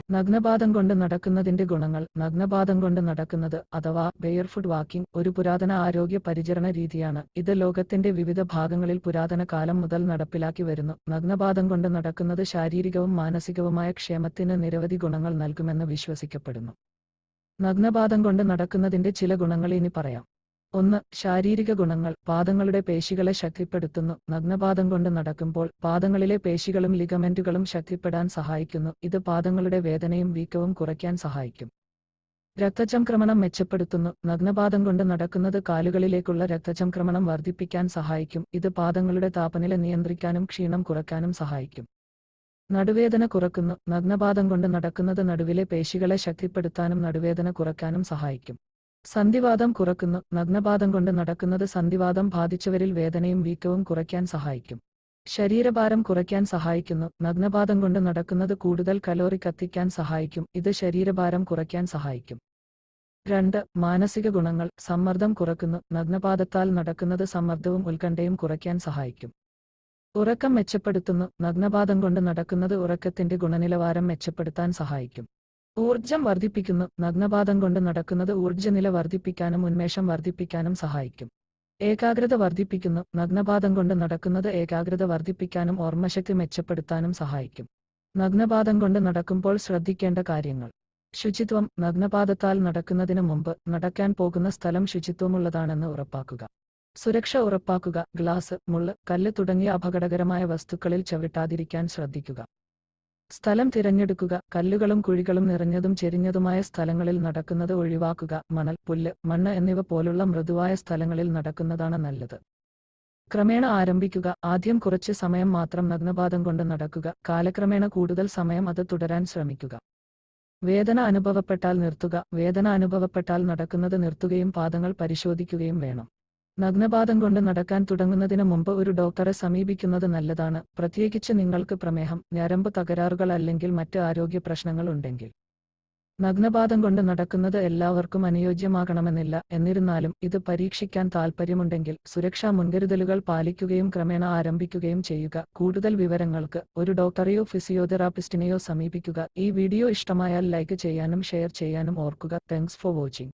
നഗ്നപാദം കൊണ്ട് നടക്കുന്നതിന്റെ ഗുണങ്ങൾ. നഗ്നപാദം കൊണ്ട് നടക്കുന്നത് അഥവാ ബെയർഫുട്ട് വാക്കിംഗ് ഒരു പുരാതന ആരോഗ്യ പരിചരണ രീതിയാണ്. ഇത് ലോകത്തിന്റെ വിവിധ ഭാഗങ്ങളിൽ പുരാതന കാലം മുതൽ നടപ്പിലാക്കി വരുന്നു. നഗ്നപാദം കൊണ്ട് നടക്കുന്നത് ശാരീരികവും മാനസികവുമായ ക്ഷേമത്തിന് നിരവധി ഗുണങ്ങൾ നൽകുമെന്ന് വിശ്വസിക്കപ്പെടുന്നു. നഗ്നപാദം കൊണ്ട് നടക്കുന്നതിന്റെ ചില ഗുണങ്ങൾ ഇനി പറയാം. 1. ശാരീരിക ഗുണങ്ങൾ. പാദങ്ങളുടെ പേശികളെ ശക്തിപ്പെടുത്തുന്നു. നഗ്നപാദം കൊണ്ട് നടക്കുമ്പോൾ പാദങ്ങളിലെ പേശികളും ലിഗമെന്റുകളും ശക്തിപ്പെടാൻ സഹായിക്കുന്നു. ഇത് പാദങ്ങളുടെ വേദനയും വീക്കവും കുറയ്ക്കാൻ സഹായിക്കും. രക്തചംക്രമണം മെച്ചപ്പെടുത്തുന്നു. നഗ്നപാദം കൊണ്ട് നടക്കുന്നത് കാലുകളിലേക്കുള്ള രക്തചംക്രമണം വർദ്ധിപ്പിക്കാൻ സഹായിക്കും. ഇത് പാദങ്ങളുടെ താപനില നിയന്ത്രിക്കാനും ക്ഷീണം കുറയ്ക്കാനും സഹായിക്കും. നടുവേദന കുറയ്ക്കുന്നു. നഗ്നപാദം കൊണ്ട് നടക്കുന്നത് നടുവിലെ പേശികളെ ശക്തിപ്പെടുത്താനും നടുവേദന കുറയ്ക്കാനും സഹായിക്കും. സന്ധിവാതം കുറയ്ക്കുന്നു. നഗ്നപാദം കൊണ്ട് നടക്കുന്നത് സന്ധിവാതം ബാധിച്ചവരിൽ വേദനയും വീക്കവും കുറയ്ക്കാൻ സഹായിക്കും. ശരീരഭാരം കുറയ്ക്കാൻ സഹായിക്കുന്നു. നഗ്നപാദം കൊണ്ട് നടക്കുന്നത് കൂടുതൽ കലോറി കത്തിക്കാൻ സഹായിക്കും. ഇത് ശരീരഭാരം കുറയ്ക്കാൻ സഹായിക്കും. 2. മാനസിക ഗുണങ്ങൾ. സമ്മർദ്ദം കുറയ്ക്കുന്നു. നഗ്നപാദത്താൽ നടക്കുന്നത് സമ്മർദ്ദവും ഉത്കണ്ഠയും കുറയ്ക്കാൻ സഹായിക്കും. ഉറക്കം മെച്ചപ്പെടുത്തുന്നു. നഗ്നപാദം കൊണ്ട് നടക്കുന്നത് ഉറക്കത്തിന്റെ ഗുണനിലവാരം മെച്ചപ്പെടുത്താൻ സഹായിക്കും. ഊർജം വർദ്ധിപ്പിക്കുന്നു. നഗ്നപാദം കൊണ്ട് നടക്കുന്നത് ഊർജ്ജനില വർദ്ധിപ്പിക്കാനും ഉന്മേഷം വർദ്ധിപ്പിക്കാനും സഹായിക്കും. ഏകാഗ്രത വർദ്ധിപ്പിക്കുന്നു. നഗ്നപാദം കൊണ്ട് നടക്കുന്നത് ഏകാഗ്രത വർദ്ധിപ്പിക്കാനും ഓർമ്മശക്തി മെച്ചപ്പെടുത്താനും സഹായിക്കും. നഗ്നപാദം കൊണ്ട് നടക്കുമ്പോൾ ശ്രദ്ധിക്കേണ്ട കാര്യങ്ങൾ. ശുചിത്വം. നഗ്നപാദത്താൽ നടക്കുന്നതിന് മുമ്പ് നടക്കാൻ പോകുന്ന സ്ഥലം ശുചിത്വമുള്ളതാണെന്ന് ഉറപ്പാക്കുക. സുരക്ഷ ഉറപ്പാക്കുക. ഗ്ലാസ്, മുള്ള്, കല്ല് തുടങ്ങിയ അപകടകരമായ വസ്തുക്കളിൽ ചവിട്ടാതിരിക്കാൻ ശ്രദ്ധിക്കുക. സ്ഥലം തിരഞ്ഞെടുക്കുക. കല്ലുകളും കുഴികളും നിറഞ്ഞതും ചെരിഞ്ഞതുമായ സ്ഥലങ്ങളിൽ നടക്കുന്നത് ഒഴിവാക്കുക. മണൽ, പുല്ല്, മണ്ണ് എന്നിവ പോലുള്ള മൃദുവായ സ്ഥലങ്ങളിൽ നടക്കുന്നതാണ് നല്ലത്. ക്രമേണ ആരംഭിക്കുക. ആദ്യം കുറച്ച് സമയം മാത്രം നഗ്നപാദം കൊണ്ട് നടക്കുക. കാലക്രമേണ കൂടുതൽ സമയം അത് തുടരാൻ ശ്രമിക്കുക. വേദന അനുഭവപ്പെട്ടാൽ നിർത്തുക. വേദന അനുഭവപ്പെട്ടാൽ നടക്കുന്നത് നിർത്തുകയും പാദങ്ങൾ പരിശോധിക്കുകയും വേണം. നഗ്നപാദം കൊണ്ട് നടക്കാൻ തുടങ്ങുന്നതിന് മുമ്പ് ഒരു ഡോക്ടറെ സമീപിക്കുന്നത് നല്ലതാണ്, പ്രത്യേകിച്ച് നിങ്ങൾക്ക് പ്രമേഹം, ഞരമ്പ് തകരാറുകൾ അല്ലെങ്കിൽ മറ്റ് ആരോഗ്യ പ്രശ്നങ്ങൾ ഉണ്ടെങ്കിൽ. നഗ്നപാദം കൊണ്ട് നടക്കുന്നത് എല്ലാവർക്കും അനുയോജ്യമാകണമെന്നില്ല. എന്നിരുന്നാലും ഇത് പരീക്ഷിക്കാൻ താൽപ്പര്യമുണ്ടെങ്കിൽ സുരക്ഷാ മുൻകരുതലുകൾ പാലിക്കുകയും ക്രമേണ ആരംഭിക്കുകയും ചെയ്യുക. കൂടുതൽ വിവരങ്ങൾക്ക് ഒരു ഡോക്ടറെയോ ഫിസിയോതെറാപ്പിസ്റ്റിനെയോ സമീപിക്കുക. ഈ വീഡിയോ ഇഷ്ടമായാൽ ലൈക്ക് ചെയ്യാനും ഷെയർ ചെയ്യാനും ഓർക്കുക. Thanks for watching.